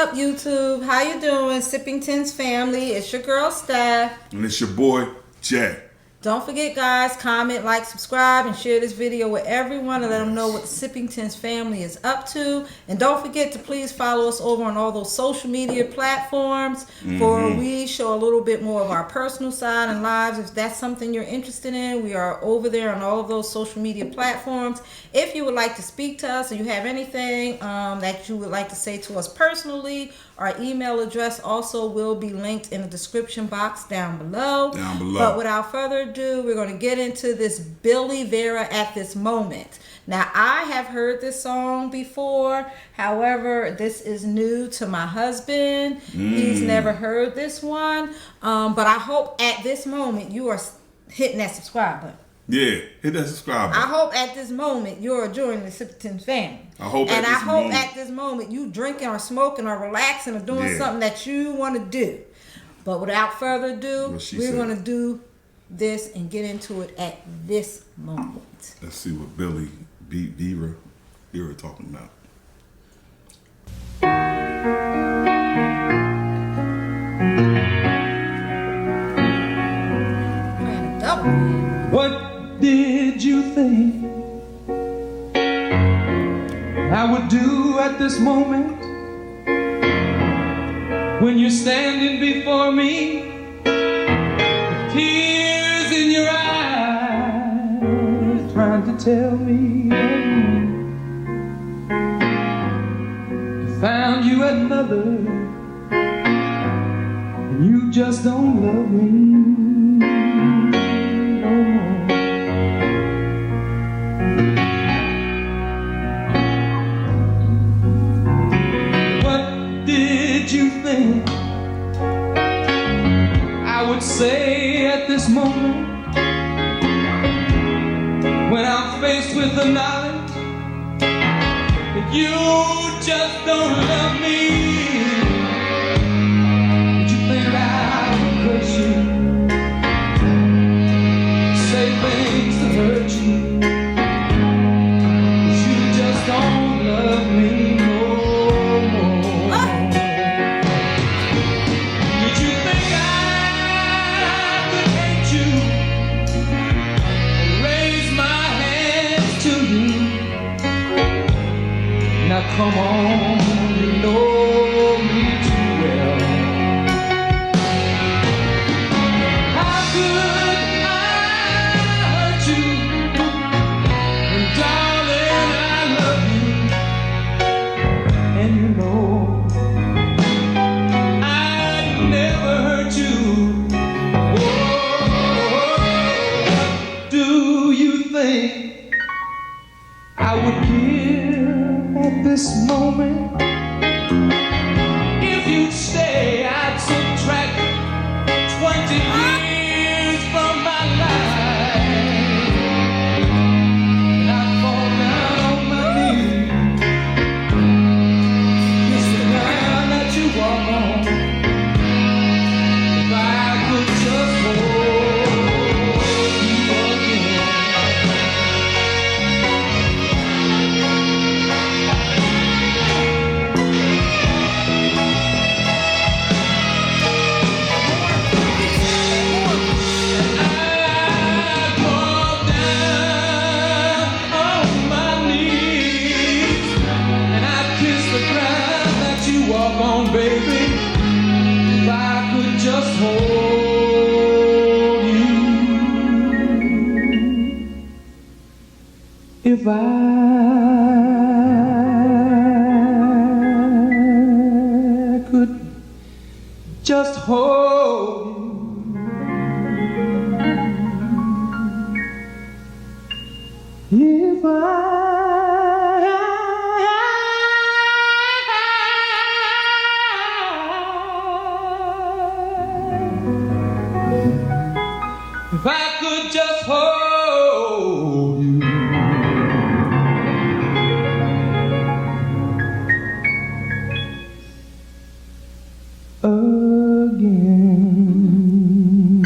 up, YouTube? How you doing? Sippington's family. It's your girl, Steph. And it's your boy, Jay. Don't forget, guys, comment, like, subscribe, and share this video with everyone and let them know what the Sippington's family is up to. And don't forget to please follow us over on all those social media platforms for we show a little bit more of our personal side and lives. If that's something you're interested in, we are over there on all of those social media platforms. If you would like to speak to us or you have anything that you would like to say to us personally, our email address also will be linked in the description box down below. But without further ado, we're going to get into this Billy Vera at this moment. Now, I have heard this song before. However, this is new to my husband. He's never heard this one. But I hope at this moment you are hitting that subscribe button. Yeah, hit that subscribe button. I hope at this moment you're joining the Sippington's family. At this moment you drinking or smoking or relaxing or doing something that you want to do. But without further ado, we're going to do this and get into it at this moment. Let's see what Billy beat Vera talking about. What did you think I would do at this moment when you're standing before me with tears in your eyes trying to tell me I found you another and you just don't love me? I would say at this moment when I'm faced with the knowledge that you just don't love me. Would you think I would curse you, say things to hurt you, 'cause you just don't love me? Come on, you know me too well. How could I hurt you? And darling, I love you. And you know I'd never hurt you. Oh, do you think I would give at this moment? If you'd stay, I'd subtract 20 years from my life, and I'd fall down on my knees, kiss the ground that you walk on. If I could just hold you again. Baby, if I could just hold you, if I could just hold you, if I could just hold you. Again.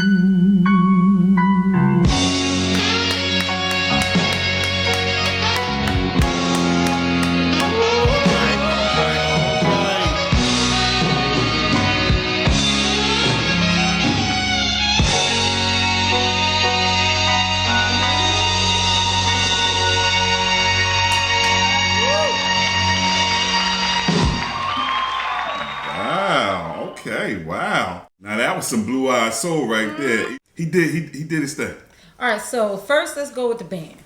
wow. Now that was some Blue Eyed Soul right there. He did his thing. All right, so first let's go with the band.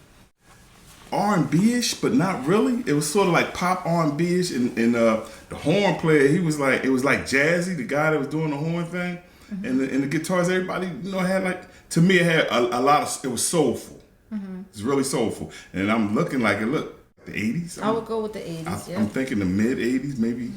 R&B-ish, but not really. It was sort of like pop R&B-ish, and the horn player, it was like jazzy, the guy that was doing the horn thing, and the guitars, everybody, had like, to me, it had a lot of, it was soulful. It's really soulful, and I'm looking like it looked the 80s. I would go with the 80s. I'm thinking the mid 80s, maybe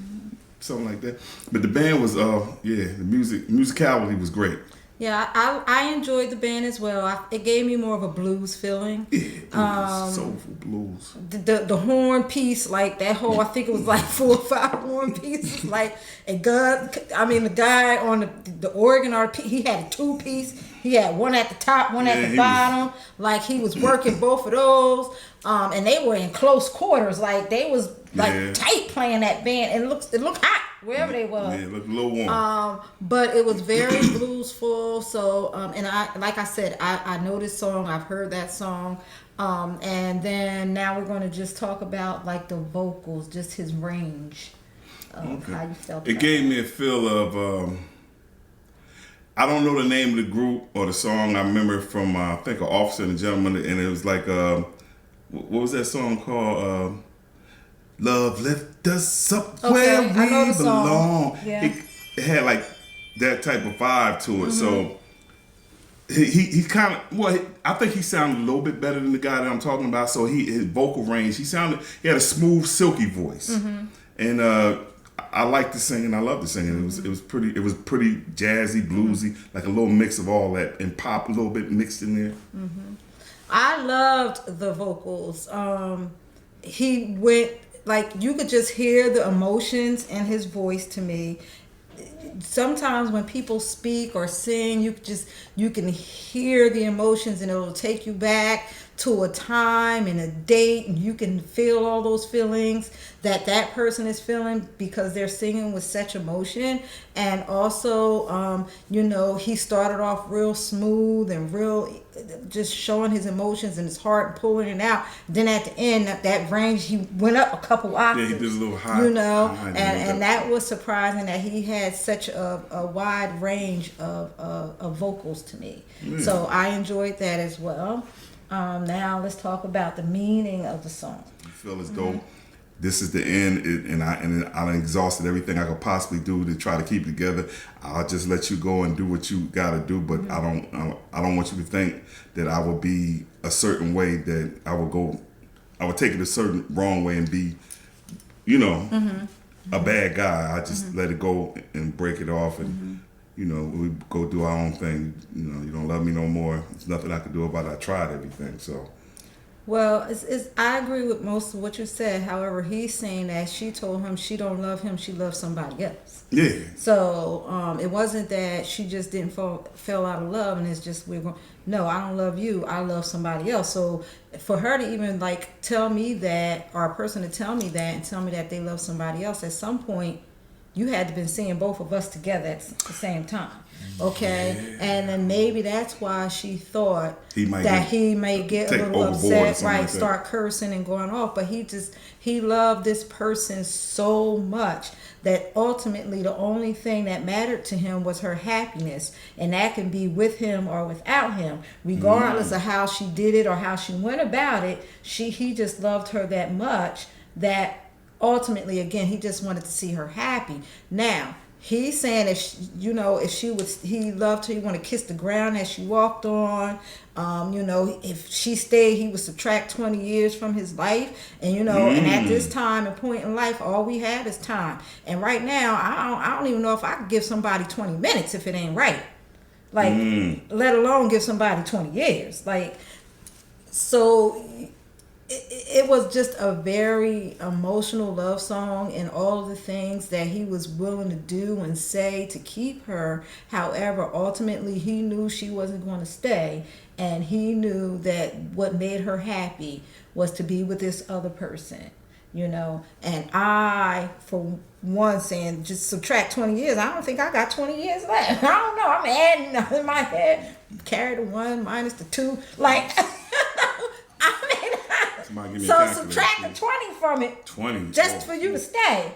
something like that. But the band was, the musicality was great. Yeah, I enjoyed the band as well. It gave me more of a blues feeling. Yeah, soulful blues. The horn piece, like that whole, I think it was like 4 or 5 horn pieces. Like the guy on the organ, he had a 2-piece. He had one at the top, one at the bottom. Like he was working both of those. And they were in close quarters. Like they was tight playing that band. And it looked hot wherever they was. Yeah, it looked a little warm. But it was very bluesful. So and like I said, I know this song. I've heard that song. And then now we're going to just talk about like the vocals, just his range of how you felt. It gave me a feel of. I don't know the name of the group or the song. I remember from I think an Officer and a Gentleman, and it was like what was that song called? Love lift us up where we belong. Yeah. It had like that type of vibe to it. So he kind of I think he sounded a little bit better than the guy that I'm talking about. So his vocal range, he had a smooth, silky voice, and I liked the singing. I loved the singing. It was pretty jazzy, bluesy, like a little mix of all that, and pop a little bit mixed in there. I loved the vocals. He went, like, you could just hear the emotions in his voice to me. Sometimes when people speak or sing, you can hear the emotions, and it'll take you back to a time and a date, and you can feel all those feelings that person is feeling because they're singing with such emotion. And also, he started off real smooth and real, just showing his emotions and his heart and pulling it out. Then at the end, that range, he went up a couple octaves. Yeah, he did a little high. And that was surprising that he had such a wide range of vocals to me. So I enjoyed that as well. Now let's talk about the meaning of the song. You feel as though this is the end, and I exhausted everything I could possibly do to try to keep it together. I'll just let you go and do what you got to do, but I don't want you to think that I will be a certain way, that I would take it a certain wrong way and be, a bad guy. I just let it go and break it off, and we go do our own thing. You don't love me no more. There's nothing I can do about it. I tried everything, so. Well, I agree with most of what you said. However, he's saying that she told him she don't love him, she loves somebody else. Yeah. So it wasn't that she just didn't fell out of love, and it's just no, I don't love you, I love somebody else. So for her to even like tell me that, or a person to tell me that and tell me that they love somebody else, at some point you had to been seeing both of us together at the same time. Okay, yeah. And then maybe that's why she thought he may get a little upset, right? Start cursing and going off. But he loved this person so much that ultimately the only thing that mattered to him was her happiness, and that can be with him or without him, regardless of how she did it or how she went about it. He just loved her that much that ultimately, again, he just wanted to see her happy. Now, he's saying he loved her, he wanted to kiss the ground as she walked on. If she stayed, he would subtract 20 years from his life. And, and at this time and point in life, all we have is time. And right now, I don't even know if I could give somebody 20 minutes if it ain't right. Like, let alone give somebody 20 years. Like, so it was just a very emotional love song, and all of the things that he was willing to do and say to keep her. However, ultimately he knew she wasn't going to stay, and he knew that what made her happy was to be with this other person, and I, for one, saying just subtract 20 years. I don't think I got 20 years left. I don't know. I'm adding up in my head. Carry the 1 minus the 2. Like, so subtract the 20 from it. 20. Just for you to stay.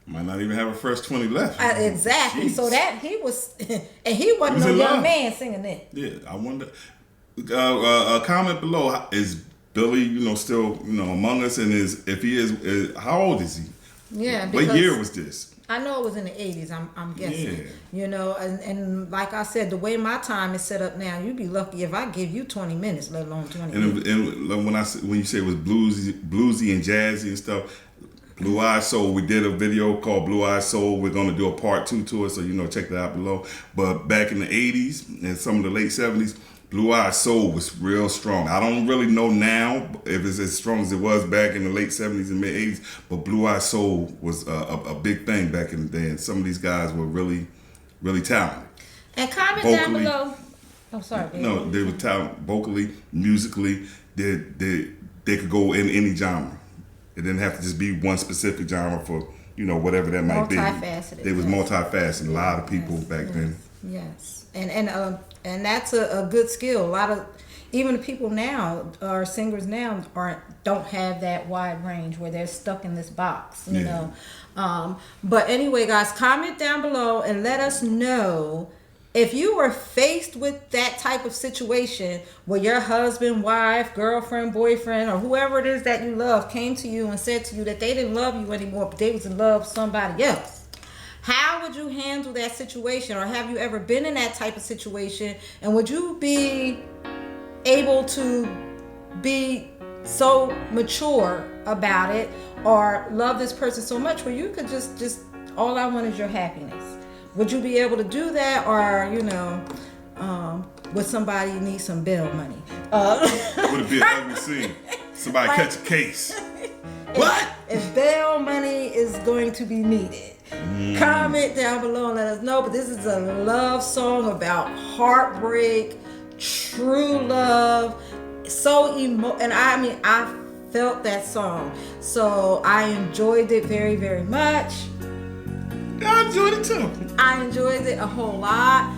Might not even have a first 20 left. Exactly. Jeez. So that he was, and he wasn't He was no in young love. man singing it. Yeah, I wonder. Comment below, is Billy, still, among us? And if he is, how old is he? Yeah. What year was this? I know it was in the 80s, I'm guessing. Yeah. And like I said, the way my time is set up now, you'd be lucky if I give you 20 minutes, let alone 20 minutes. And when you say it was bluesy and jazzy and stuff, Blue Eye Soul, we did a video called Blue Eye Soul. We're going to do a part 2 to it, so check that out below. But back in the 80s and some of the late 70s, Blue Eye Soul was real strong. I don't really know now if it's as strong as it was back in the late 70s and mid 80s, but Blue Eye Soul was a big thing back in the day, and some of these guys were really, really talented. And comment vocally, down below. Oh, sorry. Baby. No, they were talented vocally, musically. They could go in any genre. It didn't have to just be one specific genre for, whatever that might be. Multifaceted. They was multifaceted. A lot of people back then. Yes, and that's a good skill. A lot of even the people now, or singers now, don't have that wide range where they're stuck in this box, you know. But anyway, guys, comment down below and let us know if you were faced with that type of situation where your husband, wife, girlfriend, boyfriend, or whoever it is that you love came to you and said to you that they didn't love you anymore, but they was in love with somebody else. How would you handle that situation, or have you ever been in that type of situation? And would you be able to be so mature about it, or love this person so much where you could just all I want is your happiness? Would you be able to do that, or would somebody need some bail money? Would it be an ugly scene? Somebody catch a case. What? If bail money is going to be needed. Comment down below and let us know. But this is a love song about heartbreak, true love, and I felt that song, so I enjoyed it very, very much. I enjoyed it too. I enjoyed it a whole lot.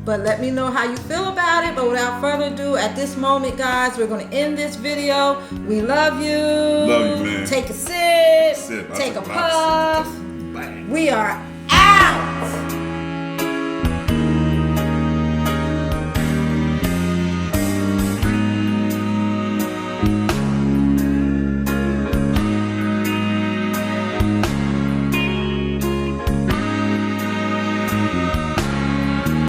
But let me know how you feel about it. But without further ado, at this moment, guys, we're going to end this video. We love you. Love you, man. Take a sip. Sip. Take a puff. We are